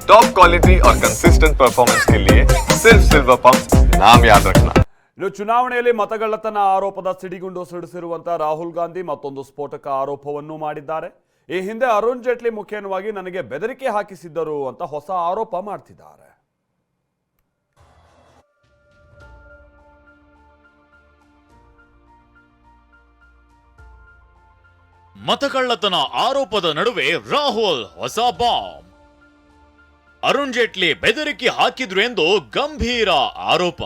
Top quality और consistent performance के लिए सिर्फ सिल्वर पंप नाम याद रखना। ಇನ್ನು ಚುನಾವಣೆಯಲ್ಲಿ ಮತಗಳ್ಳತನ ಆರೋಪದ ಸಿಡಿಗುಂಡು ಸಿಡಿಸಿರುವಂತಹ ರಾಹುಲ್ ಗಾಂಧಿ ಮತ್ತೊಂದು ಸ್ಫೋಟಕ ಆರೋಪವನ್ನು ಮಾಡಿದ್ದಾರೆ. ಈ ಹಿಂದೆ ಅರುಣ್ ಜೇಟ್ಲಿ ಮುಖೇನವಾಗಿ ನನಗೆ ಬೆದರಿಕೆ ಹಾಕಿಸಿದ್ದರು ಅಂತ ಹೊಸ ಆರೋಪ ಮಾಡ್ತಿದ್ದಾರೆ. ಮತಕಳ್ಳತನ ಆರೋಪದ ನಡುವೆ ರಾಹುಲ್ ಹೊಸ ಬಾಂಬ್. ಅರುಣ್ ಜೇಟ್ಲಿ ಬೆದರಿಕೆ ಹಾಕಿದ್ರು ಎಂದು ಗಂಭೀರ ಆರೋಪ.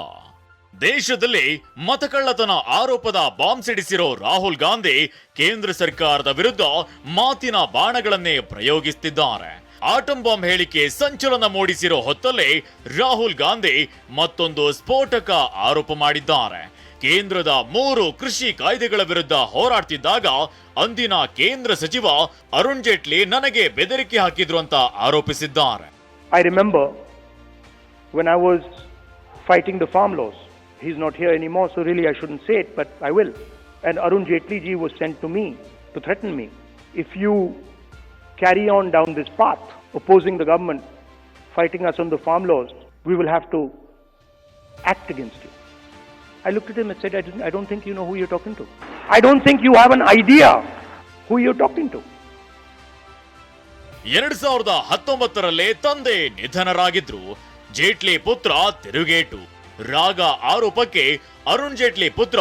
ದೇಶದಲ್ಲಿ ಮತಕಳ್ಳತನ ಆರೋಪದ ಬಾಂಬ್ ಸಿಡಿಸಿರೋ ರಾಹುಲ್ ಗಾಂಧಿ ಕೇಂದ್ರ ಸರ್ಕಾರದ ವಿರುದ್ಧ ಮಾತಿನ ಬಾಣಗಳನ್ನೇ ಪ್ರಯೋಗಿಸುತ್ತಿದ್ದಾರೆ. ಆಟಂ ಬಾಂಬ್ ಹೇಳಿಕೆ ಸಂಚಲನ ಮೂಡಿಸಿರೋ ಹೊತ್ತಲ್ಲೇ ರಾಹುಲ್ ಗಾಂಧಿ ಮತ್ತೊಂದು ಸ್ಫೋಟಕ ಆರೋಪ ಮಾಡಿದ್ದಾರೆ. ಕೇಂದ್ರದ 3 ಕೃಷಿ ಕಾಯ್ದೆಗಳ ವಿರುದ್ಧ ಹೋರಾಡ್ತಿದ್ದಾಗ ಅಂದಿನ ಕೇಂದ್ರ ಸಚಿವ ಅರುಣ್ ಜೇಟ್ಲಿ ನನಗೆ ಬೆದರಿಕೆ ಹಾಕಿದ್ರು ಅಂತ ಆರೋಪಿಸಿದ್ದಾರೆ. I remember when I was fighting the farm laws. He's not here anymore, so really I shouldn't say it, but I will. And Arun Jaitley ji was sent to me to threaten me. If you carry on down this path, opposing the government, fighting us on the farm laws, we will have to act against you. I looked at him and said, I don't think you know who you're talking to. I don't think you have an idea who you're talking to. 2019 ತಂದೆ ನಿಧನರಾಗಿದ್ರು. ಜೇಟ್ಲಿ ಪುತ್ರ ತಿರುಗೇಟು. ರಾಗ ಆರೋಪಕ್ಕೆ ಅರುಣ್ ಜೇಟ್ಲಿ ಪುತ್ರ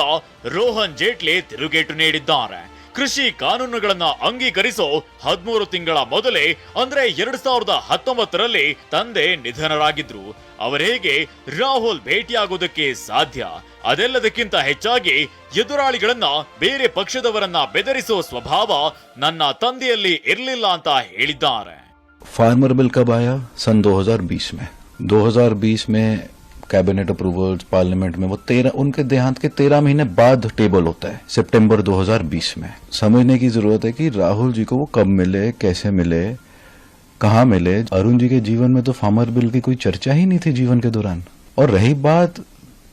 ರೋಹನ್ ಜೇಟ್ಲಿ ತಿರುಗೇಟು ನೀಡಿದ್ದಾರೆ. ಕೃಷಿ ಕಾನೂನುಗಳನ್ನ ಅಂಗೀಕರಿಸೋ 13 ತಿಂಗಳ ಮೊದಲೇ ಅಂದ್ರೆ 2019 ತಂದೆ ನಿಧನರಾಗಿದ್ರು. ಅವರೇಗೆ ರಾಹುಲ್ ಭೇಟಿಯಾಗೋದಕ್ಕೆ ಸಾಧ್ಯ? ಅದೆಲ್ಲದಕ್ಕಿಂತ ಹೆಚ್ಚಾಗಿ ಎದುರಾಳಿಗಳನ್ನ ಬೇರೆ ಪಕ್ಷದವರನ್ನ ಬೆದರಿಸೋ ಸ್ವಭಾವ ನನ್ನ ತಂದೆಯಲ್ಲಿ ಇರಲಿಲ್ಲ ಅಂತ ಹೇಳಿದ್ದಾರೆ. फार्मर बिल कब आया? सन 2020 में. 2020 में कैबिनेट अप्रूवल्स पार्लियामेंट में वो 13 उनके देहांत के 13 महीने बाद टेबल होता है सितंबर 2020 में. समझने की जरूरत है कि राहुल जी को वो कब मिले, कैसे मिले, कहाँ मिले. अरुण जी के जीवन में तो फार्मर बिल की कोई चर्चा ही नहीं थी जीवन के दौरान. और रही बात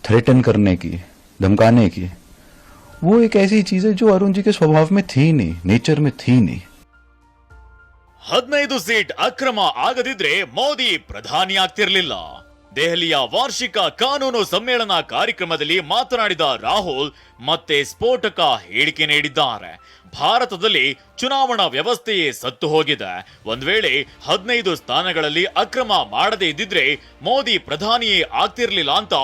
थ्रेटन करने की, धमकाने की, वो एक ऐसी चीज है जो अरुण जी के स्वभाव में थी नहीं, नेचर में थी नहीं. 15 ಸೀಟ್ ಅಕ್ರಮ ಆಗದಿದ್ರೆ ಮೋದಿ ಪ್ರಧಾನಿ ಆಗ್ತಿರ್ಲಿಲ್ಲ. ದೆಹಲಿಯ ವಾರ್ಷಿಕ ಕಾನೂನು ಸಮ್ಮೇಳನ ಕಾರ್ಯಕ್ರಮದಲ್ಲಿ ಮಾತನಾಡಿದ ರಾಹುಲ್ ಮತ್ತೆ ಸ್ಫೋಟಕ ಹೇಳಿಕೆ ನೀಡಿದ್ದಾರೆ. ಭಾರತದಲ್ಲಿ ಚುನಾವಣಾ ವ್ಯವಸ್ಥೆಯೇ ಸತ್ತು ಹೋಗಿದೆ. ಒಂದ್ ವೇಳೆ 15 ಸ್ಥಾನಗಳಲ್ಲಿ ಅಕ್ರಮ ಮಾಡದೇ ಇದ್ದಿದ್ರೆ ಮೋದಿ ಪ್ರಧಾನಿಯೇ ಆಗ್ತಿರ್ಲಿಲ್ಲ ಅಂತ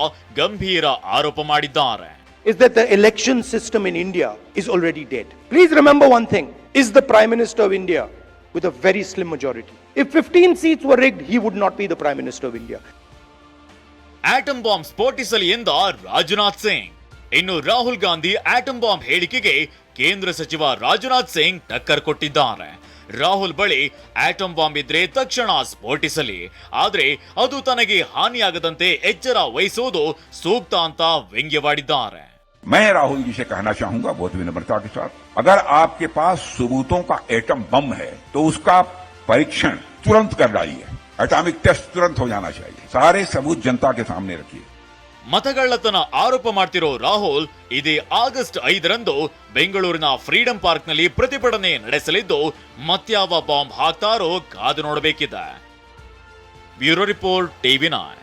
ಗಂಭೀರ ಆರೋಪ ಮಾಡಿದ್ದಾರೆ. Is that the election system in India is already dead. Please remember one thing. Is the Prime Minister of India with a very slim majority. If 15 seats were rigged, he would not be the Prime Minister of India. Atom bomb ಸ್ಫೋಟಿಸಲಿ ಎಂದ ರಾಜನಾಥ್ ಸಿಂಗ್. ಇನ್ನು Rahul Gandhi atom bomb ಹೇಳಿಕೆಗೆ ಕೇಂದ್ರ ಸಚಿವ ರಾಜನಾಥ್ ಸಿಂಗ್ ಟಕ್ಕರ್ ಕೊಟ್ಟಿದ್ದಾರೆ. ರಾಹುಲ್ ಬಳಿ atom bomb ಇದ್ರೆ ತಕ್ಷಣ ಸ್ಫೋಟಿಸಲಿ, ಆದ್ರೆ ಅದು ತನಗೆ ಹಾನಿಯಾಗದಂತೆ ಎಚ್ಚರ ವಹಿಸುವುದು ಸೂಕ್ತ ಅಂತ ವ್ಯಂಗ್ಯವಾಡಿದ್ದಾರೆ. मैं राहुल जी से कहना चाहूंगा बहुत विनम्रता के साथ, अगर आपके पास सबूतों का एटम बम है तो उसका परीक्षण तुरंत कर डालिए. एटॉमिक टेस्ट तुरंत हो जाना चाहिए. सारे सबूत जनता के सामने रखिए. ಮತಗಳ್ಳತನ ಆರೋಪ ಮಾಡ್ತಿರೋ ರಾಹುಲ್ ಇದೇ ಆಗಸ್ಟ್ 5ರಂದು ಬೆಂಗಳೂರಿನ ಫ್ರೀಡಂ ಪಾರ್ಕ್ನಲ್ಲಿ ಪ್ರತಿಭಟನೆ ನಡೆಸಲಿದ್ದು ಮತ್ಯಾವ ಬಾಂಬ್ ಹಾಕ್ತಾರೋ ಕಾದು ನೋಡಬೇಕಿದೆ. Bureau report TV9.